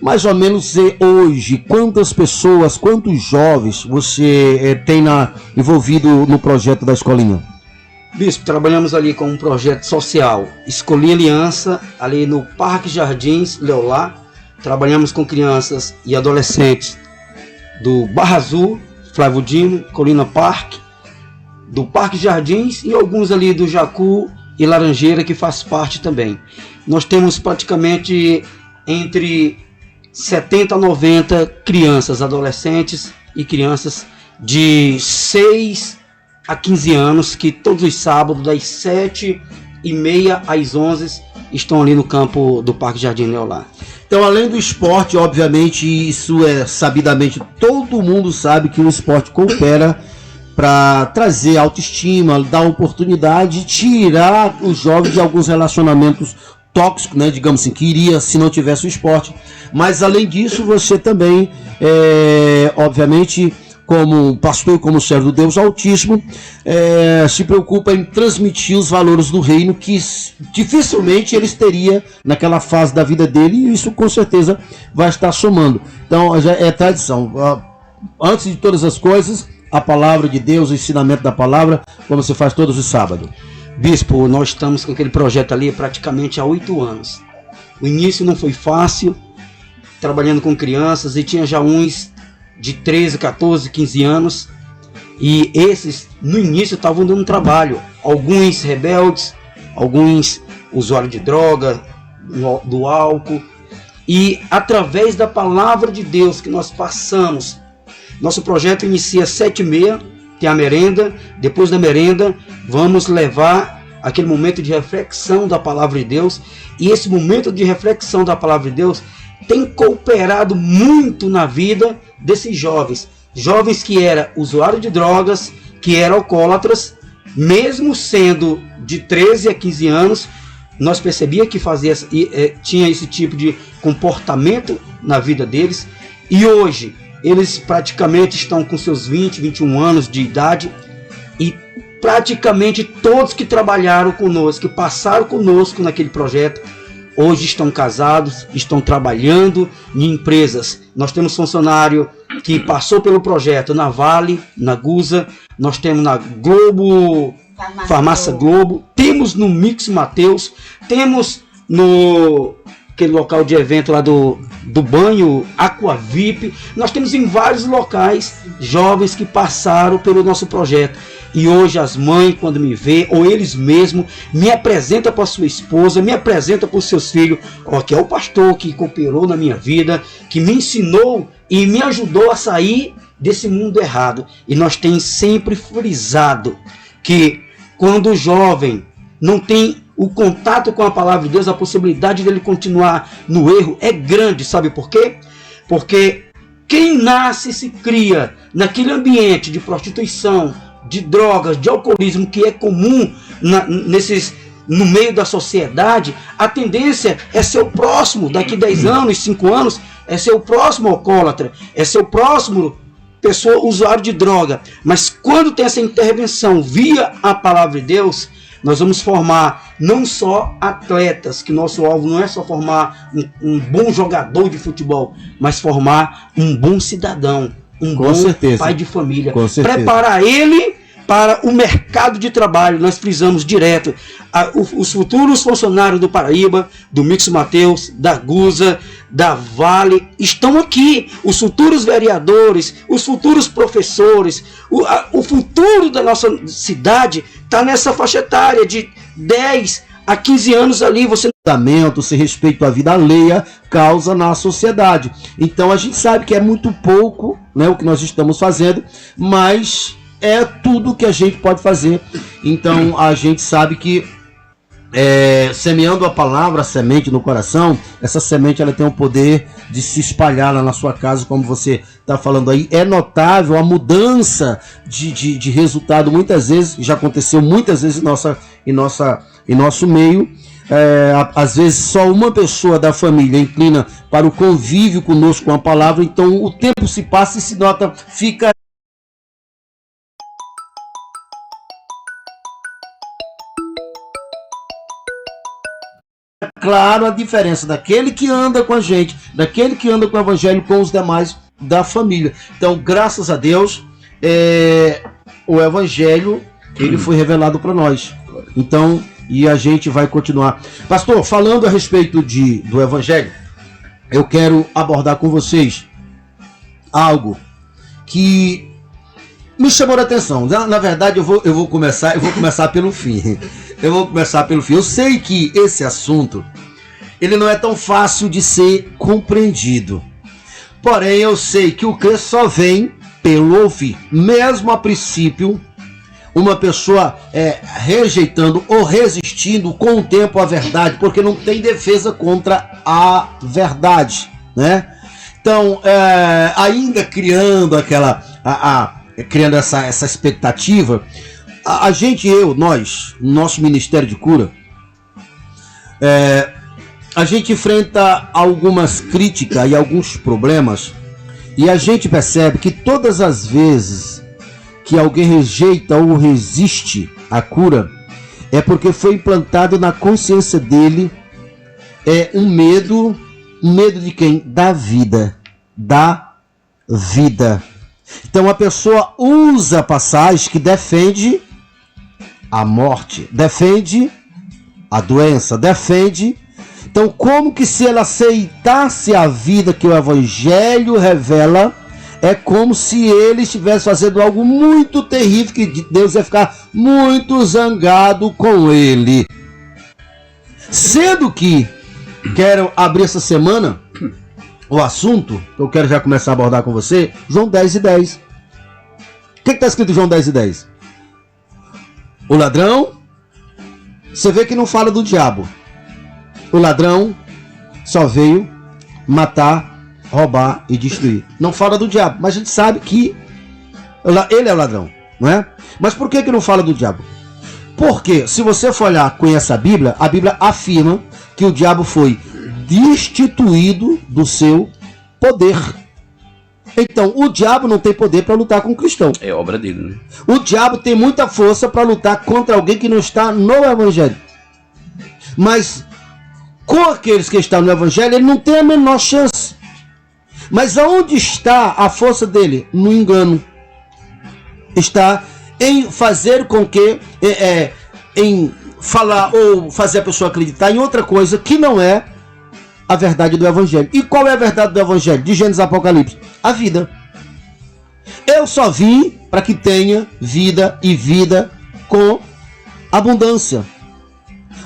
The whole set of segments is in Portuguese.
Mais ou menos hoje, quantas pessoas, quantos jovens você tem envolvido no projeto da escolinha? Bispo, trabalhamos ali com um projeto social, Escolinha Aliança, ali no Parque Jardins, Leolá. Trabalhamos com crianças e adolescentes do Barra Azul, Flávio Dino, Colina Parque, do Parque Jardins e alguns ali do Jacu e Laranjeira, que faz parte também. Nós temos praticamente entre 70 a 90 crianças, adolescentes e crianças de 6 a 15 anos, que todos os sábados, das 7h30 às 11h, estão ali no campo do Parque Jardim Leolá. Então, além do esporte, obviamente, isso é sabidamente, todo mundo sabe que o esporte coopera para trazer autoestima, dar oportunidade, tirar os jovens de alguns relacionamentos tóxicos, né, digamos assim, que iria se não tivesse o esporte. Mas, além disso, você também, obviamente, como pastor e como servo do Deus Altíssimo, se preocupa em transmitir os valores do reino que dificilmente eles teriam naquela fase da vida dele, e isso com certeza vai estar somando. Então já é tradição. Antes de todas as coisas, a palavra de Deus, o ensinamento da palavra, como você faz todos os sábados. Bispo, nós estamos com aquele projeto ali praticamente há 8 anos. O início não foi fácil, trabalhando com crianças, e tinha já uns de 13, 14, 15 anos, e esses no início estavam dando trabalho, alguns rebeldes, alguns usuários de droga, do álcool, e através da palavra de Deus que nós passamos, nosso projeto inicia às 7h30, tem a merenda, depois da merenda vamos levar aquele momento de reflexão da palavra de Deus, e esse momento de reflexão da palavra de Deus tem cooperado muito na vida desses jovens que eram usuários de drogas, que eram alcoólatras, mesmo sendo de 13 a 15 anos, nós percebíamos que tinha esse tipo de comportamento na vida deles, e hoje eles praticamente estão com seus 20, 21 anos de idade, e praticamente todos que trabalharam conosco, que passaram conosco naquele projeto, hoje estão casados, estão trabalhando em empresas. Nós temos funcionário que passou pelo projeto na Vale, na Gusa, nós temos na Globo, Farmácia Globo, temos no Mix Mateus, temos no aquele local de evento lá do banho, Aquavip. Nós temos em vários locais jovens que passaram pelo nosso projeto. E hoje as mães, quando me vê, ou eles mesmos, me apresentam para sua esposa, me apresentam para os seus filhos, que é o pastor que cooperou na minha vida, que me ensinou e me ajudou a sair desse mundo errado. E nós temos sempre frisado que quando o jovem não tem o contato com a palavra de Deus, a possibilidade dele continuar no erro é grande. Sabe por quê? Porque quem nasce e se cria naquele ambiente de prostituição, de drogas, de alcoolismo, que é comum no meio da sociedade, a tendência é ser o próximo, daqui 10 anos, 5 anos, é ser o próximo alcoólatra, é ser o próximo pessoa usuário de droga. Mas quando tem essa intervenção via a palavra de Deus, nós vamos formar não só atletas, que nosso alvo não é só formar um bom jogador de futebol, mas formar um bom cidadão, um bom pai de família. Preparar ele para o mercado de trabalho. Nós frisamos direto. Os futuros funcionários do Paraíba, do Mix Mateus, da Gusa, da Vale, estão aqui. Os futuros vereadores, os futuros professores, o futuro da nossa cidade está nessa faixa etária de 10 a 15 anos ali. Você sem respeito à vida alheia causa na sociedade. Então a gente sabe que é muito pouco, né, o que nós estamos fazendo, mas é tudo que a gente pode fazer. Então a gente sabe que semeando a palavra, a semente no coração, essa semente ela tem o poder de se espalhar lá na sua casa, como você está falando aí. É notável a mudança de resultado, muitas vezes, já aconteceu muitas vezes em nosso meio. Às vezes só uma pessoa da família inclina para o convívio conosco com a palavra, então o tempo se passa e se nota, fica claro a diferença daquele que anda com a gente, daquele que anda com o evangelho, com os demais da família. Então, graças a Deus, o evangelho, ele foi revelado para nós. Então, e a gente vai continuar. Pastor, falando a respeito do evangelho, eu quero abordar com vocês algo que me chamou a atenção. Na verdade, eu vou começar pelo fim. Eu sei que esse assunto, ele não é tão fácil de ser compreendido. Porém, eu sei que o crer só vem pelo ouvir. Mesmo a princípio, uma pessoa rejeitando ou resistindo com o tempo à verdade, porque não tem defesa contra a verdade, né? Então, ainda criando criando essa expectativa, nosso Ministério de Cura, a gente enfrenta algumas críticas e alguns problemas, e a gente percebe que todas as vezes que alguém rejeita ou resiste à cura, é porque foi implantado na consciência dele um medo de quem? Da vida. Então a pessoa usa passagens que defende a morte, defende a doença, defende. Então, como que se ela aceitasse a vida que o evangelho revela, é como se ele estivesse fazendo algo muito terrível, que Deus ia ficar muito zangado com ele. Sendo que, quero abrir essa semana o assunto, que eu quero já começar a abordar com você, João 10:10. O que está escrito em João 10:10? O ladrão, você vê que não fala do diabo. O ladrão só veio matar, roubar e destruir. Não fala do diabo, mas a gente sabe que ele é o ladrão, não é? Mas por que não fala do diabo? Porque, se você for olhar, conhece a Bíblia afirma que o diabo foi destituído do seu poder. Então, o diabo não tem poder para lutar com o cristão. É obra dele, né? O diabo tem muita força para lutar contra alguém que não está no evangelho. Mas, com aqueles que estão no evangelho, ele não tem a menor chance. Mas aonde está a força dele? No engano. Está em fazer com que, em falar ou fazer a pessoa acreditar em outra coisa que não é a verdade do evangelho. E qual é a verdade do evangelho? De Gênesis Apocalipse. A vida. Eu só vim para que tenha vida e vida com abundância.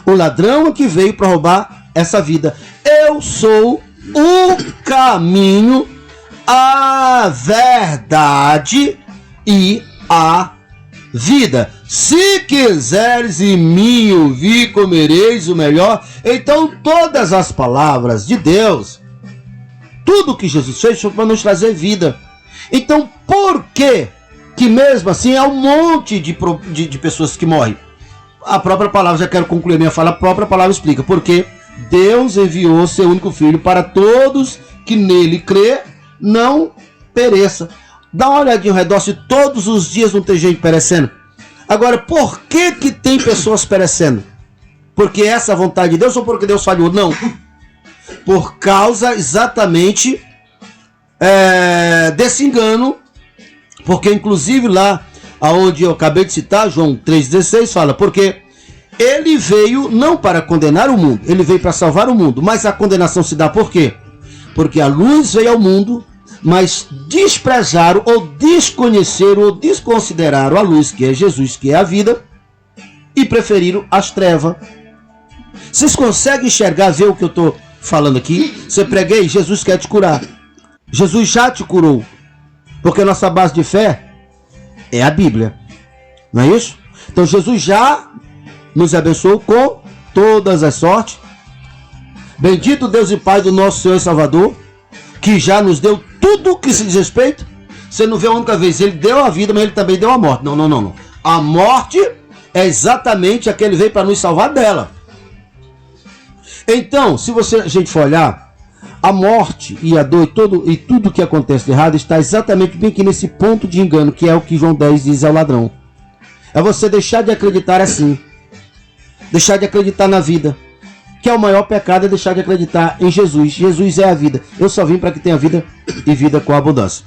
O ladrão é que veio para roubar essa vida. Eu sou o caminho, a verdade e a vida. Se quiseres em mim ouvir, comereis o melhor. Então todas as palavras de Deus, tudo que Jesus fez foi para nos trazer vida. Então por que mesmo assim há um monte de pessoas que morrem? A própria palavra, já quero concluir minha fala, a própria palavra explica. Porque Deus enviou seu único filho para todos que nele crê, não pereça. Dá uma olhadinha ao redor, se todos os dias não tem gente perecendo. Agora, por que tem pessoas perecendo? Porque essa é a vontade de Deus ou porque Deus falhou? Não. Por causa exatamente desse engano. Porque inclusive lá onde eu acabei de citar, João 3,16 fala, porque ele veio não para condenar o mundo, ele veio para salvar o mundo. Mas a condenação se dá por quê? Porque a luz veio ao mundo, mas desprezaram ou desconheceram ou desconsideraram a luz, que é Jesus, que é a vida, e preferiram as trevas. Vocês conseguem enxergar, ver o que eu estou falando aqui? Você preguei, Jesus quer te curar. Jesus já te curou. Porque a nossa base de fé é a Bíblia. Não é isso? Então Jesus já nos abençoou com todas as sortes. Bendito Deus e Pai do nosso Senhor e Salvador, que já nos deu tudo que se diz respeito. Você não vê a única vez, ele deu a vida, mas ele também deu a morte. Não. A morte é exatamente a que ele veio para nos salvar dela. Então, se a gente for olhar, a morte e a dor e tudo que acontece de errado está exatamente bem aqui nesse ponto de engano, que é o que João 10 diz ao ladrão. É você deixar de acreditar assim. Deixar de acreditar na vida. que é o maior pecado, é deixar de acreditar em Jesus. Jesus é a vida. Eu só vim para que tenha vida e vida com abundância.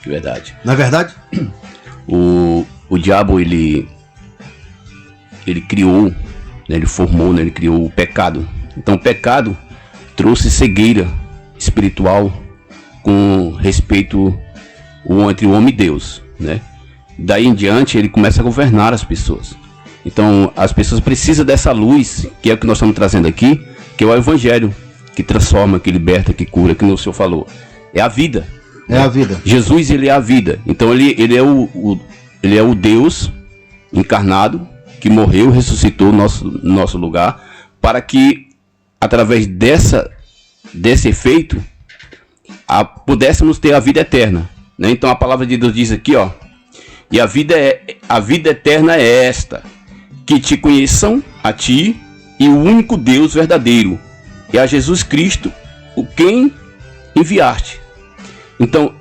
Verdade. Não é verdade? O diabo, ele criou, né, ele formou, né, ele criou o pecado. Então o pecado trouxe cegueira espiritual com respeito entre o homem e Deus, né? Daí em diante ele começa a governar as pessoas. Então as pessoas precisam dessa luz, que é o que nós estamos trazendo aqui, que é o evangelho, que transforma, que liberta, que cura, que o senhor falou. É a vida. É a vida. Jesus, ele é a vida. Então ele é o Deus encarnado, que morreu, ressuscitou no nosso lugar, para que através desse efeito pudéssemos ter a vida eterna, né? Então a palavra de Deus diz aqui, ó, e a vida eterna é esta, que te conheçam a ti e o único Deus verdadeiro, e a Jesus Cristo, o quem enviaste. Então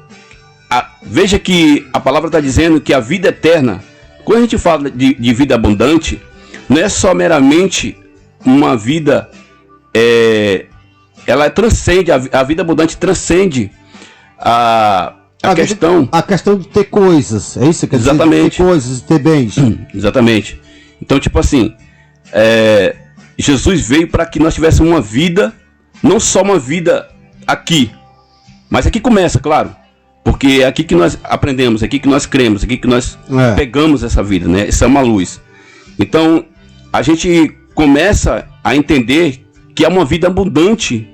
veja que a palavra está dizendo que a vida eterna, quando a gente fala de vida abundante, não é só meramente uma vida, ela transcende, a vida abundante transcende a questão... A questão de ter coisas, é isso que quer dizer? Exatamente. Ter coisas, ter bens. Exatamente. Então, tipo assim, Jesus veio para que nós tivéssemos uma vida, não só uma vida aqui, mas aqui começa, claro. Porque é aqui que nós aprendemos, é aqui que nós cremos, é aqui que nós pegamos essa vida, né? Isso é uma luz. Então, a gente começa a entender que é uma vida abundante,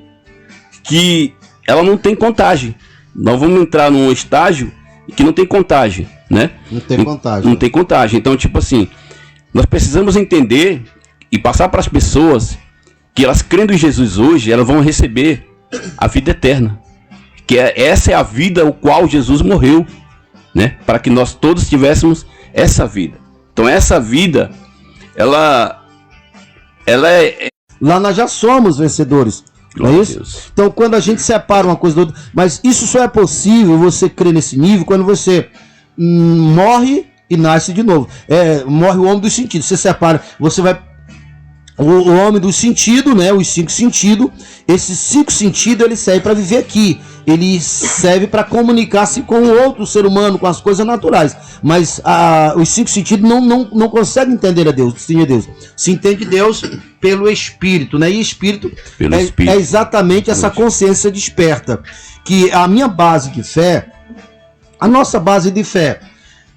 que ela não tem contagem. Nós vamos entrar num estágio que não tem contagem, né? Não tem contagem. Não tem contagem. Então, tipo assim, nós precisamos entender e passar para as pessoas que elas crendo em Jesus hoje, elas vão receber a vida eterna. Que essa é a vida o qual Jesus morreu, né? Para que nós todos tivéssemos essa vida. Então essa vida, ela é... Lá nós já somos vencedores, não é isso? Deus. Então quando a gente separa uma coisa do outra, mas isso só é possível você crer nesse nível quando você morre e nasce de novo. Morre o homem dos sentidos, você separa, você vai... O homem dos sentidos, né? Os 5 sentidos. Esses 5 sentidos ele serve para viver aqui. Ele serve para comunicar-se com o outro ser humano, com as coisas naturais. Mas os 5 sentidos não conseguem entender a Deus. Sim, a Deus. Se entende Deus pelo Espírito, né? E Espírito é exatamente essa consciência desperta. Que a minha base de fé, a nossa base de fé,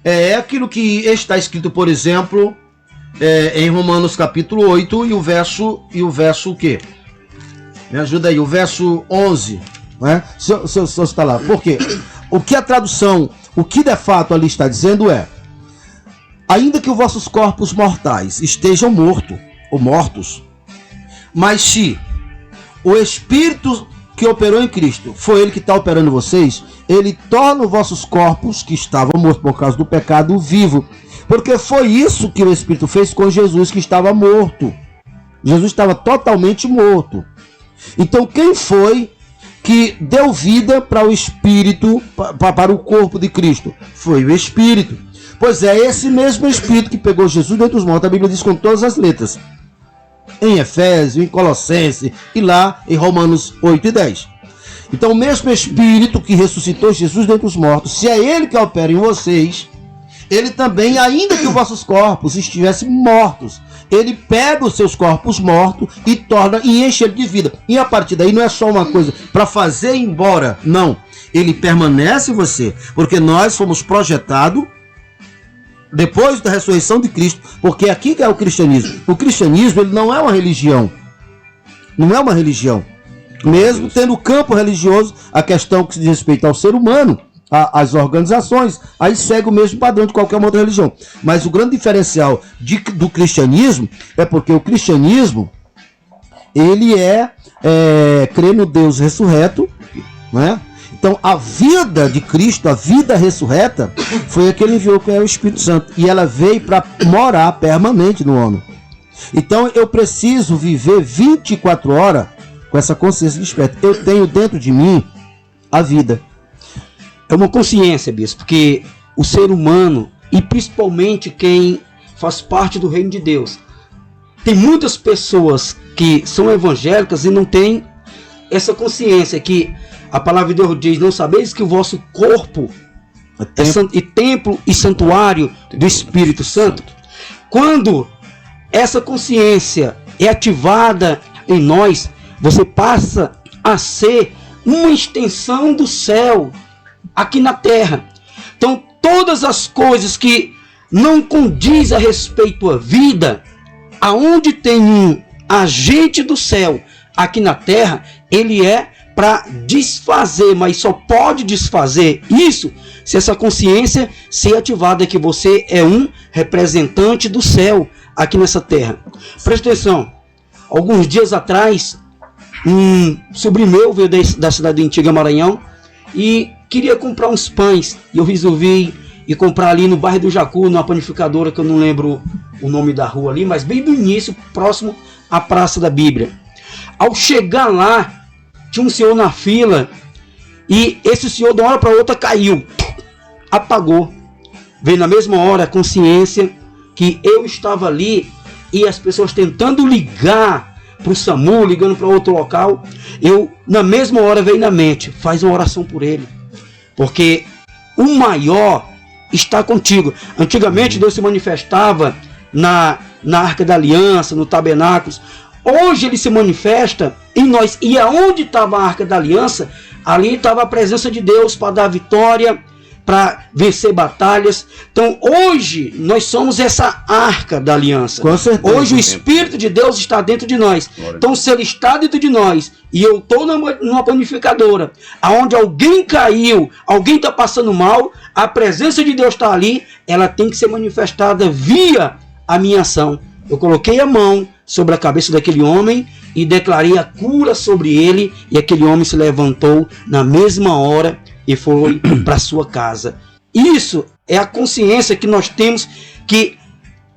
é aquilo que está escrito, por exemplo, em Romanos capítulo 8 e o verso o quê? Me ajuda aí, o verso 11, né? Se eu está lá. Por quê? O que a tradução, o que de fato ali está dizendo é: ainda que os vossos corpos mortais estejam mortos, mas se o Espírito que operou em Cristo foi ele que está operando em vocês, ele torna os vossos corpos que estavam mortos por causa do pecado vivo. Porque foi isso que o Espírito fez com Jesus, que estava morto. Jesus estava totalmente morto. Então quem foi que deu vida para o Espírito, para o corpo de Cristo? Foi o Espírito. Pois é, esse mesmo Espírito que pegou Jesus dentre os mortos, a Bíblia diz com todas as letras. Em Efésios, em Colossenses e lá em Romanos 8 e 10. Então o mesmo Espírito que ressuscitou Jesus dentre os mortos, se é ele que opera em vocês, ele também, ainda que os vossos corpos estivessem mortos, ele pega os seus corpos mortos e torna e enche ele de vida. E a partir daí não é só uma coisa para fazer ir embora, não. Ele permanece em você, porque nós fomos projetados depois da ressurreição de Cristo, porque aqui que é o cristianismo. O cristianismo, ele não é uma religião. Não é uma religião. Mesmo tendo campo religioso, a questão que se diz respeito ao ser humano, as organizações, aí segue o mesmo padrão de qualquer outra religião. Mas o grande diferencial do cristianismo é porque o cristianismo, ele crê no Deus ressurreto, né? Então a vida de Cristo, a vida ressurreta, foi a que ele enviou, que é o Espírito Santo, e ela veio para morar permanente no homem. Então eu preciso viver 24 horas com essa consciência desperta. Eu tenho dentro de mim a vida. É uma consciência, bispo, porque o ser humano, e principalmente quem faz parte do reino de Deus, tem muitas pessoas que são evangélicas e não têm essa consciência que a palavra de Deus diz: não sabeis que o vosso corpo é templo e santuário do Espírito Santo? Quando essa consciência é ativada em nós, você passa a ser uma extensão do céu aqui na terra. Então, todas as coisas que não condiz a respeito à vida, aonde tem um agente do céu aqui na terra, ele é para desfazer, mas só pode desfazer isso se essa consciência ser ativada, que você é um representante do céu aqui nessa terra. Presta atenção, alguns dias atrás, um sobrinho meu veio da cidade antiga Maranhão e queria comprar uns pães, e eu resolvi ir comprar ali no bairro do Jacu, numa panificadora que eu não lembro o nome da rua ali, mas bem do início, próximo à Praça da Bíblia. Ao chegar lá, tinha um senhor na fila, e esse senhor de uma hora para outra caiu, apagou. Veio na mesma hora a consciência que eu estava ali, e as pessoas tentando ligar para o SAMU, ligando para outro local, eu na mesma hora veio na mente: faz uma oração por ele, porque o maior está contigo. Antigamente Deus se manifestava na Arca da Aliança, no tabernáculo. Hoje ele se manifesta em nós. E aonde estava a Arca da Aliança, ali estava a presença de Deus para dar vitória, para vencer batalhas. Então hoje nós somos essa Arca da Aliança. Com certeza. Hoje o Espírito de Deus está dentro de nós. Então se ele está dentro de nós e eu estou numa panificadora, aonde alguém caiu, alguém está passando mal, a presença de Deus está ali, ela tem que ser manifestada via a minha ação. Eu coloquei a mão sobre a cabeça daquele homem e declarei a cura sobre ele, e aquele homem se levantou na mesma hora e foi para sua casa. Isso é a consciência que nós temos, que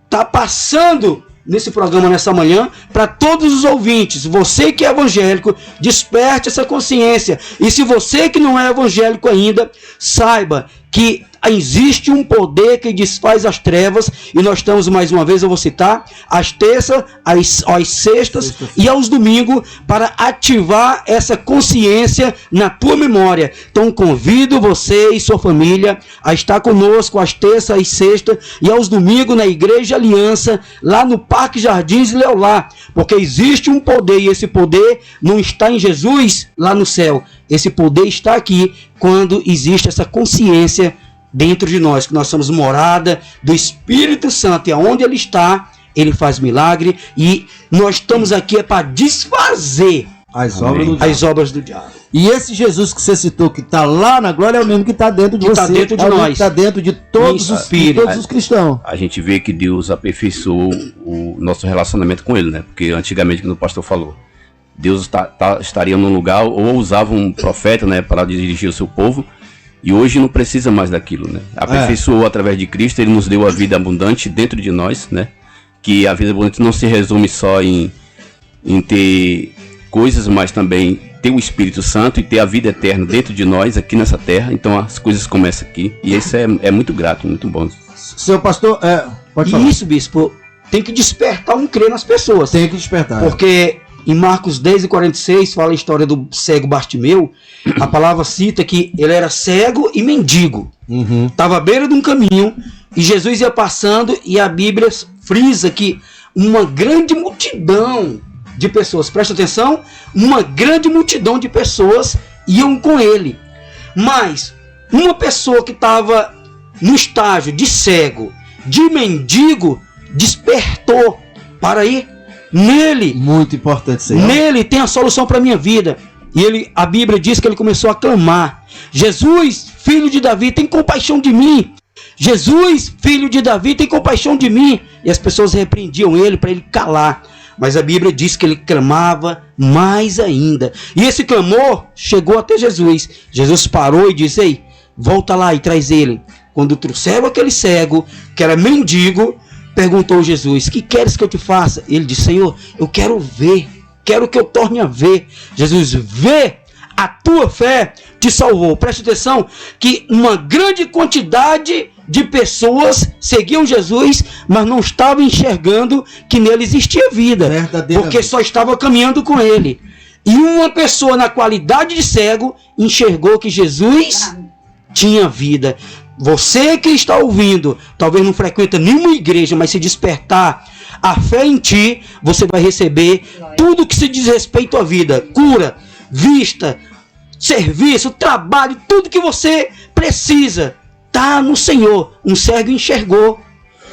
está passando nesse programa nessa manhã para todos os ouvintes. Você que é evangélico, desperte essa consciência. E se você que não é evangélico ainda, saiba que existe um poder que desfaz as trevas, e nós estamos, mais uma vez eu vou citar, às terças, às sextas e aos domingos, para ativar essa consciência na tua memória. Então convido você e sua família a estar conosco às terças, às sextas e aos domingos na Igreja Aliança, lá no Parque Jardins Leolá, porque existe um poder, e esse poder não está em Jesus lá no céu. Esse poder está aqui quando existe essa consciência dentro de nós, que nós somos morada do Espírito Santo, e aonde ele está, ele faz milagre, e nós estamos aqui para desfazer as obras do diabo. E esse Jesus que você citou, que está lá na glória, é o mesmo que está dentro de você, está dentro de nós, está dentro de todos os cristãos. A gente vê que Deus aperfeiçoou o nosso relacionamento com ele, né? Porque antigamente, como o pastor falou, Deus estaria num lugar, ou usava um profeta, né, para dirigir o seu povo, e hoje não precisa mais daquilo, né? Aperfeiçoou através de Cristo, ele nos deu a vida abundante dentro de nós, né? Que a vida abundante não se resume só em ter coisas, mas também ter o Espírito Santo e ter a vida eterna dentro de nós, aqui nessa terra. Então as coisas começam aqui, e isso é muito grato, muito bom. Seu pastor, pode falar. Isso, bispo, tem que despertar um crer nas pessoas. Tem que despertar. Porque em Marcos 10:46 fala a história do cego Bartimeu. A palavra cita que ele era cego e mendigo. Estava à beira de um caminho e Jesus ia passando, e a Bíblia frisa que uma grande multidão de pessoas, presta atenção, uma grande multidão de pessoas iam com ele. Mas uma pessoa que estava no estágio de cego, de mendigo, despertou para ir nele. Muito importante isso aí. Nele tem a solução para a minha vida. E a Bíblia diz que ele começou a clamar: Jesus, filho de Davi, tem compaixão de mim. Jesus, filho de Davi, tem compaixão de mim. E as pessoas repreendiam ele para ele calar. Mas a Bíblia diz que ele clamava mais ainda. E esse clamor chegou até Jesus. Jesus parou e disse: ei, volta lá e traz ele. Quando trouxeram aquele cego, que era mendigo, perguntou Jesus: que queres que eu te faça? Ele disse: Senhor, eu quero ver. Quero que eu torne a ver. Jesus: vê, a tua fé te salvou. Preste atenção que uma grande quantidade de pessoas seguiam Jesus, mas não estavam enxergando que nele existia vida, porque só estava caminhando com ele. E uma pessoa na qualidade de cego enxergou que Jesus tinha vida. Você que está ouvindo, talvez não frequenta nenhuma igreja, mas se despertar a fé em ti, você vai receber tudo que se diz respeito à vida: cura, vista, serviço, trabalho, tudo que você precisa está no Senhor. Um cego enxergou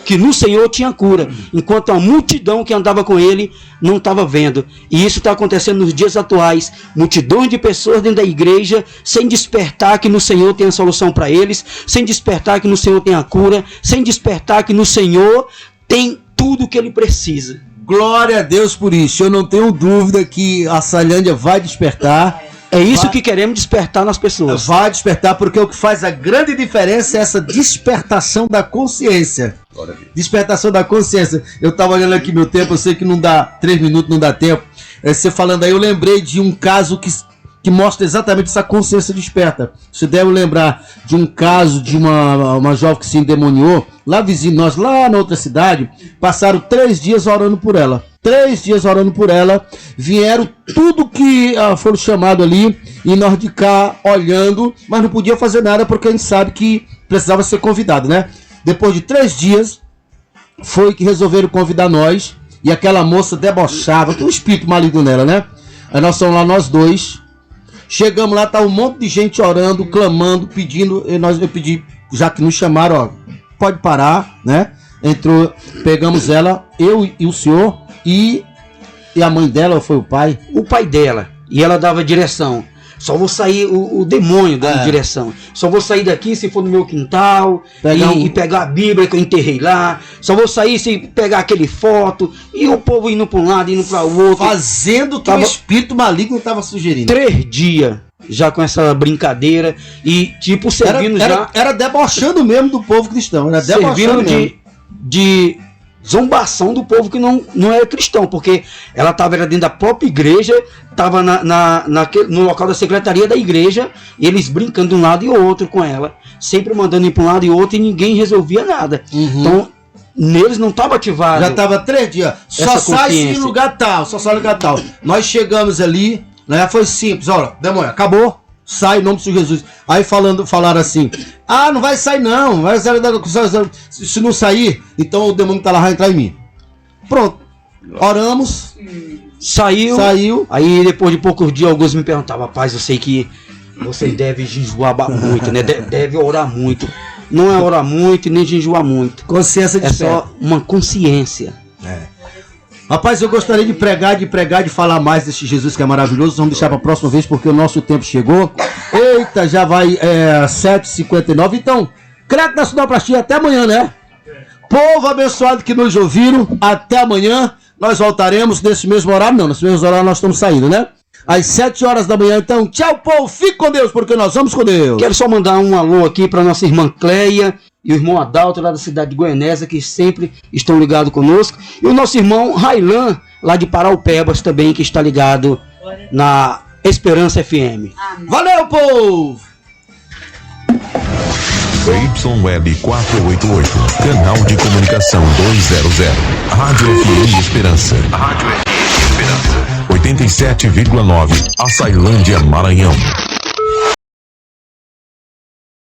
que no Senhor tinha cura, enquanto a multidão que andava com ele não estava vendo. E isso está acontecendo nos dias atuais. Multidões de pessoas dentro da igreja, sem despertar que no Senhor tem a solução para eles, sem despertar que no Senhor tem a cura, sem despertar que no Senhor tem tudo o que ele precisa. Glória a Deus por isso. Eu não tenho dúvida que a Açailândia vai despertar. É isso que queremos despertar nas pessoas. Vai despertar, porque o que faz a grande diferença é essa despertação da consciência. Despertação da consciência. Eu estava olhando aqui meu tempo, eu sei que não dá 3 minutos, não dá tempo. Você falando aí, eu lembrei de um caso que mostra exatamente essa consciência desperta. Você deve lembrar de um caso de uma jovem que se endemoniou, lá vizinho nós, lá na outra cidade. Passaram 3 dias orando por ela. 3 dias orando por ela, vieram tudo que foram chamados ali, e nós de cá olhando, mas não podia fazer nada porque a gente sabe que precisava ser convidado, né? Depois de 3 dias, foi que resolveram convidar nós, e aquela moça debochava, tem um espírito maligno nela, né? Aí nós somos lá, nós dois, chegamos lá, tá um monte de gente orando, clamando, pedindo, eu pedi, já que nos chamaram, ó, pode parar, né? Entrou, pegamos ela, eu e o senhor, e a mãe dela, ou foi o pai? O pai dela. E ela dava direção. Só vou sair, o demônio dando direção. Só vou sair daqui se for no meu quintal e pegar a Bíblia que eu enterrei lá. Só vou sair se pegar aquele foto. E o povo indo para um lado, indo para o outro. Fazendo o que o espírito maligno estava sugerindo. 3 dias já com essa brincadeira. E tipo, servindo era debochando mesmo do povo cristão. Era debochando de zombação do povo que não era cristão, porque ela estava dentro da própria igreja, estava no local da secretaria da igreja, e eles brincando de um lado e outro com ela, sempre mandando ir para um lado e outro, e ninguém resolvia nada. Então, neles não estava ativado. Já estava 3 dias. Só sai em lugar tal, só sai em lugar tal. Nós chegamos ali, né? Foi simples, olha, demônio, acabou. Sai em nome de Jesus. Aí falaram assim: ah, não vai sair não, vai sair, se não sair, então o demônio tá lá, vai entrar em mim. Pronto, oramos, saiu. Aí depois de poucos dias, alguns me perguntavam: rapaz, eu sei que você deve jejuar muito, né? Deve orar muito. Não é orar muito e nem jejuar muito. Consciência de fé. É só uma consciência. Rapaz, eu gostaria de pregar, de falar mais desse Jesus que é maravilhoso. Vamos deixar para a próxima vez, porque o nosso tempo chegou. Eita, já vai 7h59. Então, credo na sonoplastia, até amanhã, né? Povo abençoado que nos ouviram, até amanhã. Nós voltaremos nesse mesmo horário. Não, nesse mesmo horário nós estamos saindo, né? Às 7 horas da manhã. Então, tchau, povo. Fique com Deus, porque nós vamos com Deus. Quero só mandar um alô aqui para nossa irmã Cleia e o irmão Adalto, lá da cidade de Goianésia, que sempre estão ligados conosco. E o nosso irmão Railan, lá de Paraupebas, também, que está ligado na Esperança FM. Amém. Valeu, povo! YWeb 488, canal de comunicação 200, Rádio FM Esperança. Rádio FM Esperança. 87,9, Açailândia, Maranhão.